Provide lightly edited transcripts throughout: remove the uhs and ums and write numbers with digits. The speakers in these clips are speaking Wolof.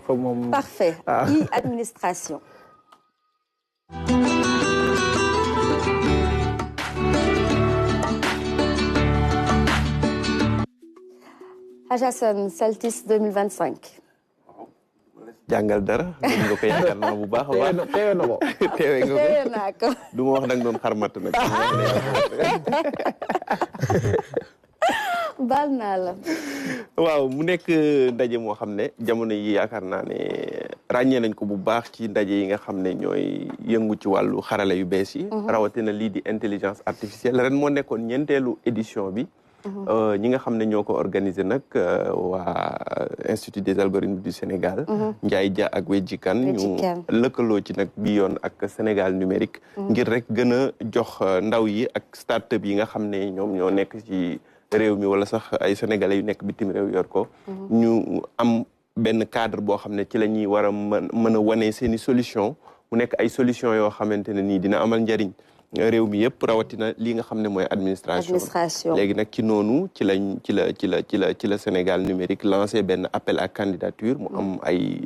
foofu moom. Parfait. E-administration. Hadjassane Saltis 2025. jàngal dara mën nga ko yaakaar naa bu baax a baax. teewe na ko. teewe nga teewe naa ko. du ma wax da nga doon xarmat nag. baal naa la. waaw mu nekk ndaje moo xam ne jamono yi yaakaar naa ne ràññee nañ ko bu baax ci ndaje yi nga xam ne ñooy yëngu ci wàllu xarala yu bees yi. rawatina lii di intelligence artificielle ren moo nekkoon ñeenteelu édition bi. ñi nga xam ne ñoo ko organisé nag waa Institut des algorithmes du Sénégal. Ndiaye Dia ak Wedji Kane ñu lëkkaloo ci nag bi yoon ak Sénégal numérique. ngir rek gën a jox ndaw yi ak start-up yi nga xam ne ñoom ñoo nekk ci réew mi wala sax ay sénégalais yu nekk bitim réew yor ko. ñu am benn cadre boo xam ne ci la ñuy war a mën a wane seen i solution mu nekk ay solution yoo xamante ne nii dina amal njariñ réew mi yëpp rawatina lii nga xam ne mooy administration léegi nag ci noonu ci la Sénégal numérique lancé benn appel à candidature mu am ay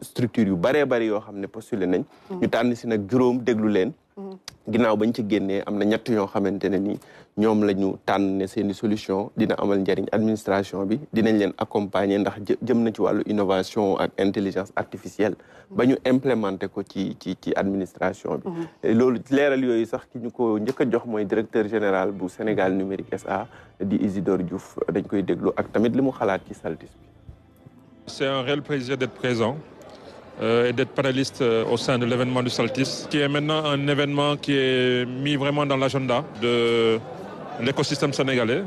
structures yu bëree bëri yoo xam ne postulé nañ ñu tànn si nag juróom déglu leen ginnaaw bañ ci génnee am na ñett yoo xamante ne ni ñoom la ñu tànn ne seeni solution dina amal njariñ administration bi dinañ leen accompagner ndax jëm na ci wàllu innovation ak intelligence artificielle ba ñu implémenté ko ci administration bi loolu leeral yooyu sax ki ñu ko njëkk a jox mooy directeur général bu Sénégal numérique SA di Isidore Diouf dañ koy déglu ak tamit li mu xalaat ci Saltis bi. C'est un réel plaisir d'être présent et d'être panéliste au sein de l'événement du Saltis, qui est maintenant un événement qui est mis vraiment dans l'agenda de l'écosystème sénégalais,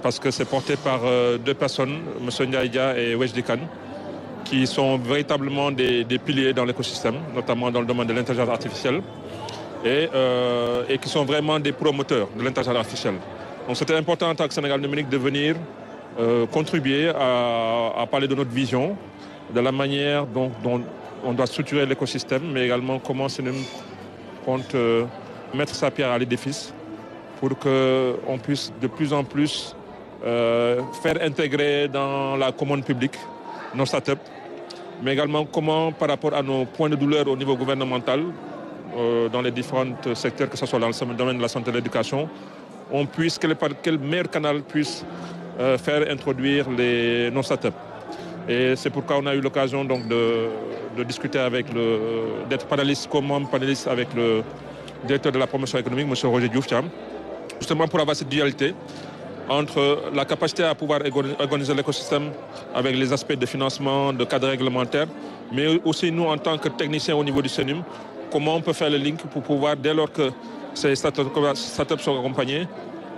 parce que c'est porté par deux personnes, M. Ndiaye Dia et Wedji Kane, qui sont véritablement des piliers dans l'écosystème, notamment dans le domaine de l'intelligence artificielle, et qui sont vraiment des promoteurs de l'intelligence artificielle. Donc c'était important en tant que Sénégal numérique de venir contribuer à parler de notre vision, de la manière dont on doit structurer l'écosystème, mais également comment Sénum compte mettre sa pierre à l'édifice pour qu'on puisse de plus en plus faire intégrer dans la commande publique nos startups, mais également comment, par rapport à nos points de douleur au niveau gouvernemental, dans les différents secteurs, que ce soit dans le domaine de la santé et de l'éducation, on puisse, quel meilleur canal puisse faire introduire nos startups. Et c'est pourquoi on a eu l'occasion donc de discuter d'être panéliste, comme panéliste avec le directeur de la promotion économique, M. Roger Diouf, justement pour avoir cette dualité entre la capacité à pouvoir organiser l'écosystème avec les aspects de financement, de cadre réglementaire, mais aussi nous en tant que techniciens au niveau du Sénum, comment on peut faire le link pour pouvoir, dès lors que ces startups sont accompagnés,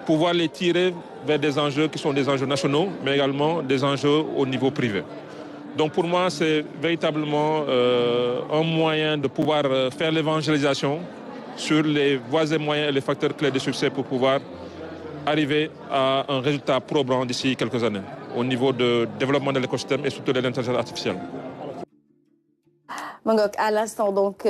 pouvoir les tirer vers des enjeux qui sont des enjeux nationaux, mais également des enjeux au niveau privé. Donc pour moi, c'est véritablement un moyen de pouvoir faire l'évangélisation sur les voies et moyens et les facteurs clés de succès pour pouvoir arriver à un résultat probant d'ici quelques années au niveau de développement de l'écosystème et surtout de l'intelligence artificielle. À l'instant donc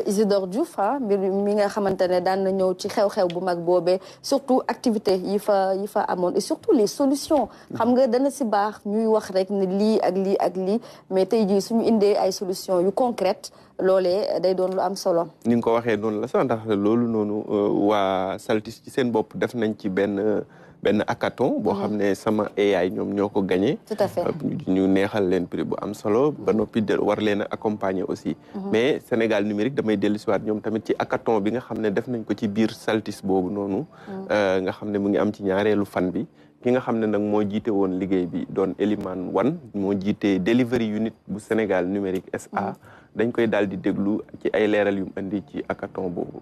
Isidore Diouf mi nga xamantene daan na ñëw ci xew-xew bu mag boobee surtout activité yi fa amoon et surtout les solutions xam nga dana si baax ñuy wax rek ne lii ak lii mais tey jii suñu indee ay solutions yu concrètes loolee day doon lu am solo. ni nga ko waxee noonu la sax ndax loolu noonu waa Saltis ci seen bopp def nañ ci benn hackathon boo xam ne sama AI ñoom ñoo ko gagné. Tout à fait. ñu neexal leen prix bu am solo ba noppi war leen a accompagner aussi. mais Sénégal numérique damay dellu si waat ñoom tamit ci hackathon bi nga xam ne def nañ ko ci biir Saltis boobu noonu. nga xam ne mu ngi am ci ñaareelu fan bi. ki nga xam ne nag moo jiite woon liggéey bi doon Elimane Wane moo jiite delivery unit bu Sénégal numérique SA. dañ koy daal di déglu ci ay leeral yu mu indi ci hackathon boobu.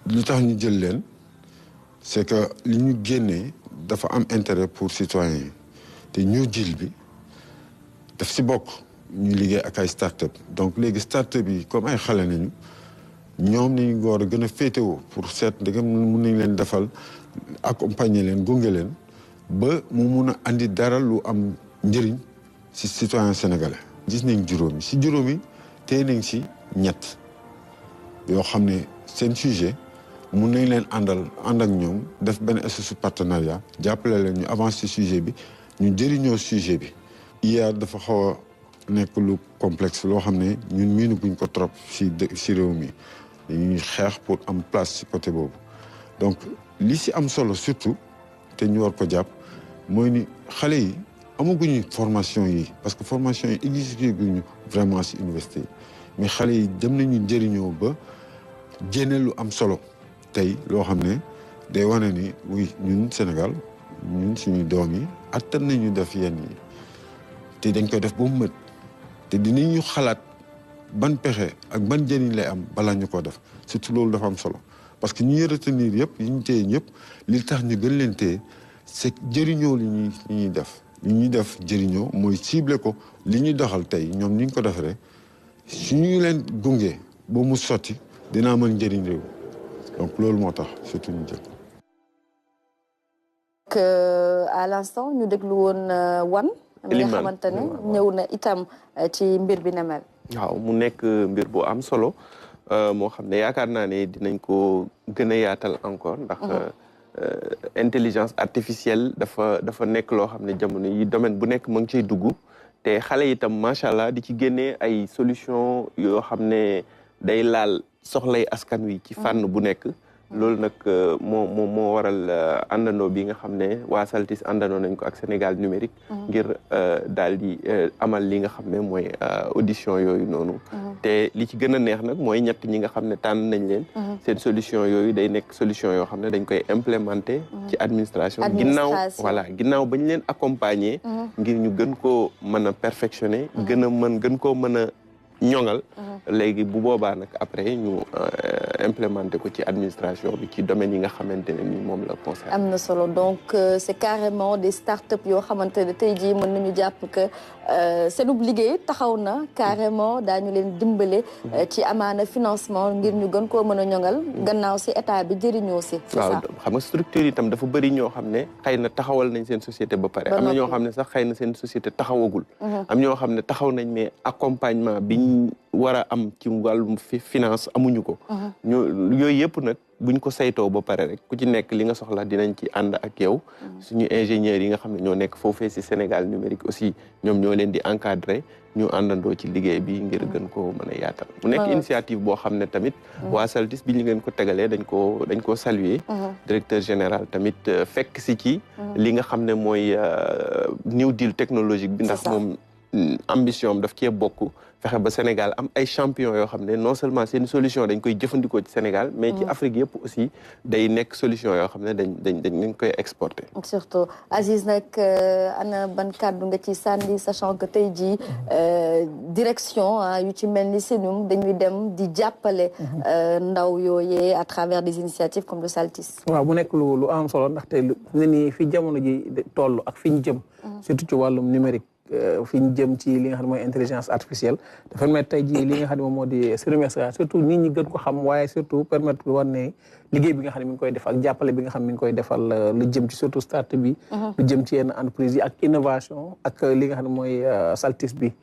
li tax ñu jël leen. c'est que li ñu génnee dafa am intérêt pour citoyens yi te New Deal bi daf si bokk ñu liggéey ak ay start-up donc léegi start-up yi comme ay xale nañu ñoom nañu war a gën a féetewoo pour seet ndegam mun nañ leen defal accompagner leen gunge leen ba mu mun a andi dara lu am njëriñ si citoyen sénégalais. gis nañ juróomi si juróomi téye nañ si ñett yoo xam ne seen sujet mun nañ leen ànd ak ñoom def benn espèce de partenariat jàppale leen ñu avancer sujet bi ñu jëriñoo sujet bi IA dafa xaw a nekk lu complexe loo xam ne ñun miinu buñ ko trop si réew mi dañuy xeex pour am place si côté boobu donc li si am solo surtout te ñu war ko jàpp mooy ni xale yi amaguñu formation yi parce que formation yi existé guñu vraiment si université yi mais xale yi dem nañu njëriñoo ba génne lu am solo tey loo xam ne day wane ni oui ñun Sénégal ñun suñu doom yi attan nañu def yenn yi te dañ koy def ba mu mët te dinañu xalaat ban pexe ak ban njëriñ lay am balaa ñu ko def surtout loolu dafa am solo parce que ñuy retenir yëpp yi ñu téye ñëpp li tax ñu gën leen téye c'est jëriñoo li ñuy def li ñuy def jëriñoo mooy ciblé ko li ñuy doxal tey ñoom ni ñu ko defaree su ñu leen gunge ba mu sotti dinaa mën njëriñ réew donc loolu moo tax surtout ñu jël que à l'instant ñu déglu woon wan mi nga xamante ne ñëw na itam ci mbir bi na mel waaw mu nekk mbir bu am solo moo xam ne yaakaar naa ne dinañ ko gën a yaatal encore ndax intelligence artificielle dafa nekk loo xam ne jamono yi domaine bu nekk mu ngi ciy dugg te xale yi itam macha allah di ci génnee ay solution yoo xam ne day laal soxlay askan wi ci fànn bu nekk loolu nag moo waral àndandoo bi nga xam ne waa SALTIS àndandoo nañ ko ak Sénégal numérique ngir daal di amal li nga xam ne mooy audition yooyu noonu te li ci gën a neex nag mooy ñett ñi nga xam ne tànn nañ leen seen solution yooyu day nekk solution yoo xam ne dañ koy implémenter ci administration ginnaaw bañ leen accompagner ngir ñu gën koo mën a perfectionner gën koo mën a ñoŋal léegi bu boobaa nag après ñu implémenté ko ci administration bi ci domaine yi nga xamante ne ni moom la concerne. am na solo donc c'est carrément des start-up yoo xamante ne tey jii mën nañu jàpp que seenub liggéey taxaw na carrément daañu leen dimbale ci amaana financement ngir ñu gën koo mën a ñoŋal gannaaw si état bi jëriñoo si. waaw xam nga structure yi itam dafa bëri ñoo xam ne xëy na taxawal nañ seen société ba pare. am na ñoo xam ne sax xëy na seen société taxawagul. am ñoo xam ne taxaw nañ mais accompagnement biñ war a am ci wàllum finance amuñu ko. yooyu yëpp nag buñ ko saytoo ba pare rek ku ci nekk li nga soxla dinañ ci ànd ak yow. suñu ingénieurs yi nga xam ne ñoo nekk foofee si Sénégal numérique aussi ñoom ñoo leen di encadrer ñu àndandoo ci liggéey bi ngir gën ko mën a yaatal. mu nekk initiative boo xam ne tamit. waa SALTIS bi ñu leen ko tegalee dañ koo saluer. directeur général tamit fekk si ci. li nga xam ne mooy new deal technologique bi ndax moom ambition am daf cee bokk. fexe ba Sénégal am ay champion yoo xam ne non seulement seen solution dañ koy jëfandikoo ci Sénégal mais ci Afrique yëpp aussi day nekk solution yoo xam ne dañ koy exporter. surtout Aziz nag ana ban kàddu nga ci sànni sachant que tey jii direction yu ci mel ni Senum dañuy dem di jàppale ndaw yooyee à travers des initiatives comme le SALTIS. waaw mu nekk lu am solo ndaxte ne ni fi jamono ji toll ak fi ñu jëm. surtout ci wàllum numérique. fi ñu jëm ci li nga xam ne mooy intelligence artificielle dafa permettre tey jii li nga xam ne moom moo di semestre surtout nit ñi gën ko xam waaye surtout permettre lu war ne liggéey bi nga xam ne mi ngi koy def ak jàppale bi nga xam ne mi ngi koy defal lu jëm ci surtout start bi lu jëm ci yenn entreprise yi ak innovation ak li nga xam ne mooy SALTIS bi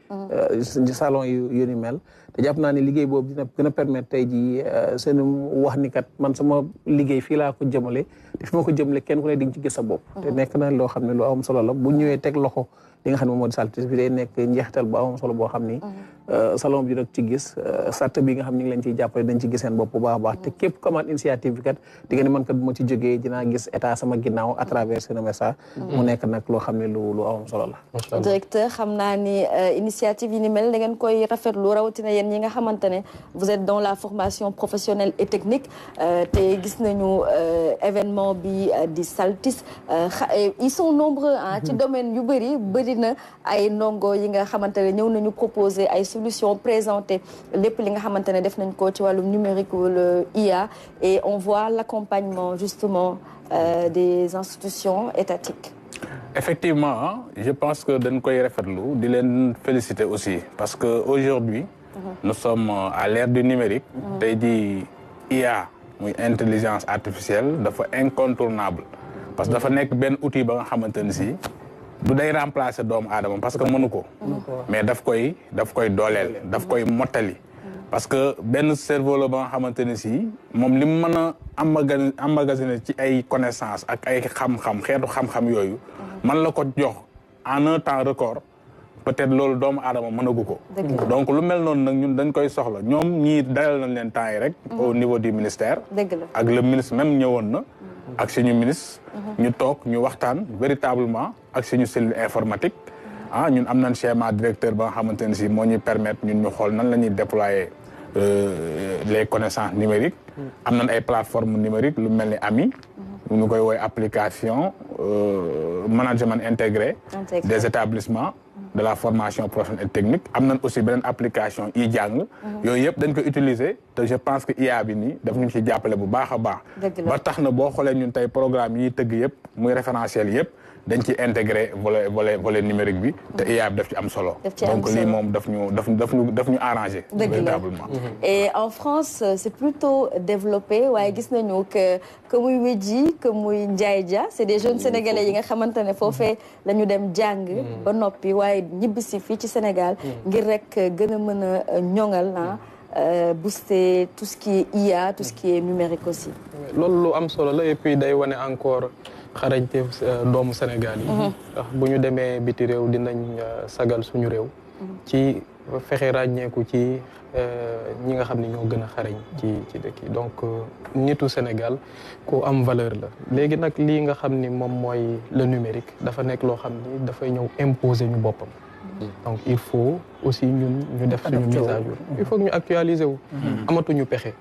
salon yu ni mel te jàpp naa ne liggéey boobu dina gën a permettre tey jii seen wax ni kat man sama liggéey fii laa ko jëmale te fi ma ko jëmale kenn ku ne di nga ci gis sa bopp te nekk na loo xam ne lu am solo la bu ñëwee teg loxo li nga xam ne moom moo di SALTIS bi day nekk njeexital bu am solo boo xam ni salon bi nag ci gis sart bi nga xam ñu ngi leen ciy jàppale dañ ci gis seen bopp bu baax a baax te képp ku amaat initiative bi kat di nga ne man kat bu ma ci jógee dinaa gis état sama ginnaaw à travers Sénémessa mu nekk nag loo xam ne lu am solo la. directeur xam naa ni initiative yi ni mel da ngeen koy rafetlu rawatina yéen ñi nga xamante ne vous êtes dans la formation professionnelle et technique te gis nañu événement bi di SALTIS ils sont nombreux ci domaine yu bëri na ay ndongo yi nga xamante ne ñëw nañu proposer ay solutions présentées lépp li nga xamante ne def nañ ko ci wàllum numérique wala IA et on voit l'accompagnement justement des institutions étatiques. Effectivement, je pense que dañ koy rafetlu di leen féliciter aussi parce que aujourd'hui nous sommes à l'ère du numérique. tey jii IA muy intelligence artificielle dafa incontournable parce que dafa nekk benn outil ba nga xamante ne si. du day remplacer doomu aadama parce que mënu ko mais daf koy dooleel daf koy mottali parce que benn cerveau la ba nga xamante ne si moom li mu mën a emmagasiner ci ay connaissances ak ay xam-xam xeetu xam-xam yooyu man la ko jox en un temps record peut-être loolu doomu aadama mënagu ko. donc lu mel noonu nag ñun dañ koy soxla ñoom ñii dalal nañ leen temps yi rek. au niveau du ministère. ak le ministre même ñëwoon na. ak suñu ministre. ñu toog ñu waxtaan véritablement ak suñu cellule informatique. ñun am nañ schéma directeur ba nga xamante ne si moo ñuy permettre ñun ñu xool nan la ñuy déployer les connaissances numériques. am nañ ay plateformes numériques lu mel ni AMI. ñu koy woowee application management intégré. des établissements. de la formation professionnelle et technique am nañ aussi beneen application iJàng. yooyu yëpp dañ ko utiliser te je pense que IA bi nii daf ñu ci jàppale bu baax a baax. ba tax na boo xoolee ñun tey programme yi tëgg yëpp muy référentiel yëpp. dañ ci intégré volet numérique bi te IA bi daf ci am solo. donc lii moom daf ñu arrangé. véritablement. et en France c'est plutôt développé waaye gis nañu que muy Wedji que muy Ndiaye Dia c'est des jeunes sénégalais yi nga xamante ne foofee la ñu dem jàng. ba noppi waaye ñibbisi fii ci Sénégal. ngir rek gën a mën a ñoŋal booster tout ce qui est IA tout ce qui est numérique aussi. loolu lu am solo la et puis day wane encore. xarañte doomu Sénégal yi ndax bu ñu demee biti réew dinañ sagal suñu réew ci fexe ràññeeku ci ñi nga xam ne ñoo gën a xarañ ci dëkk yi donc nitu Sénégal ku am valeur la léegi nag lii nga xam ni moom mooy le numérique dafa nekk loo xam ni dafay ñëw imposer ñu boppam donc il faut aussi ñun ñu def suñu mise à jour il faut que ñu actualiser wu amatuñu pexe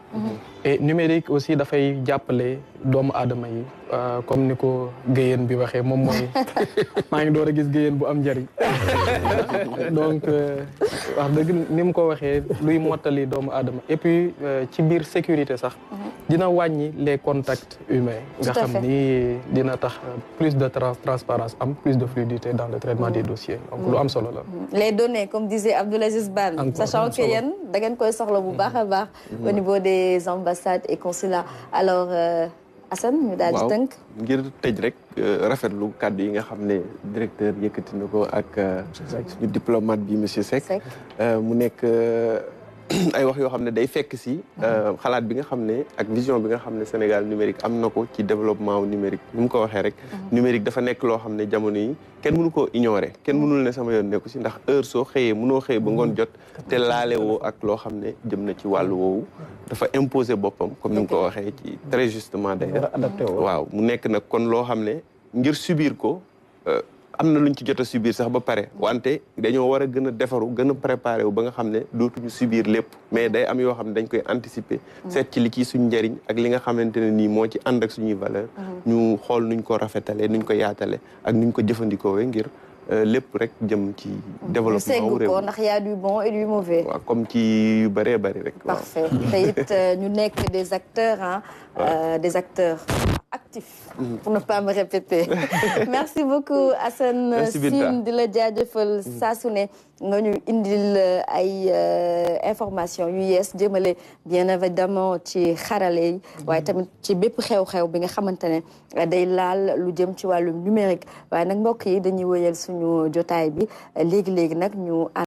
et numérique aussi dafay jàppale doomu aadama yi comme ni ko Guèyeen bi waxee moom mooy maa ngi door a gis Guèyeen bu am njëriñ donc wax dëgg ni mu ko waxee luy mottali doomu aadama et puis ci biir sécurité sax dina wàññi les contacts humains nga xam ni dina tax plus de transparence am plus de fluidité dans le traitement des dossiers donc lu am solo la les données comme disait Abdoulaziz Ban sachant que yéen da ngeen koy soxla bu baax a baax au niveau des ambassades et consulats alors Assane ñu daal di tënk ngir tëj rek rafetlu kàddu yi nga xam ne directeur yëkkati na ko ak suñu diplomate bi monsieur Seck mu nekk ay wax yoo xam ne day fekk si xalaat bi nga xam ne ak vision bi nga xam ne Sénégal numérique am na ko ci développement numérique ni mu ko waxee rek numérique dafa nekk loo xam ne jamono yi kenn mënu ko ignorer kenn mënul ne sama yoon nekku si ndax heure soo xëyee mënoo xëyee ba ngoon jot te laale woo ak loo xam ne jëm na ci wàllu woowu dafa imposer boppam comme ni mu ko waxee ci très justement d'ailleurs waaw mu nekk nag kon loo xam ne ngir subir ko am na luñ ci jot a subir sax ba pare wante dañoo war a gën a defaru gën a préparé wu ba nga xam ne dootuñu subir lépp mais day am yoo xam ne dañ koy anticiper seet ci li ci suñ njëriñ ak li nga xamante ne nii moo ci ànd ak suñuy valeur ñu xool nuñ ko rafetalee nuñ ko yaatale ak nuñ ko jëfandikoowee ngir lépp rek jëm ci développement wu réew ko ndax y a du bon et du mauvais waaw comme ci yu bëree bëri rek parfait te it ñu nekk des acteurs des acteurs actifs pour ne pas me répéter merci beaucoup Assane Sine di la jaajëfal saa su ne nga ñu indil ay information yu yees jëmale bien évidemment ci xarale yi waaye tamit ci bépp xew-xew bi nga xamante ne day laal lu jëm ci wàllum numérique waaye nag mbokk yi dañuy wëyal suñu jotaay bi léegi-léegi nag ñu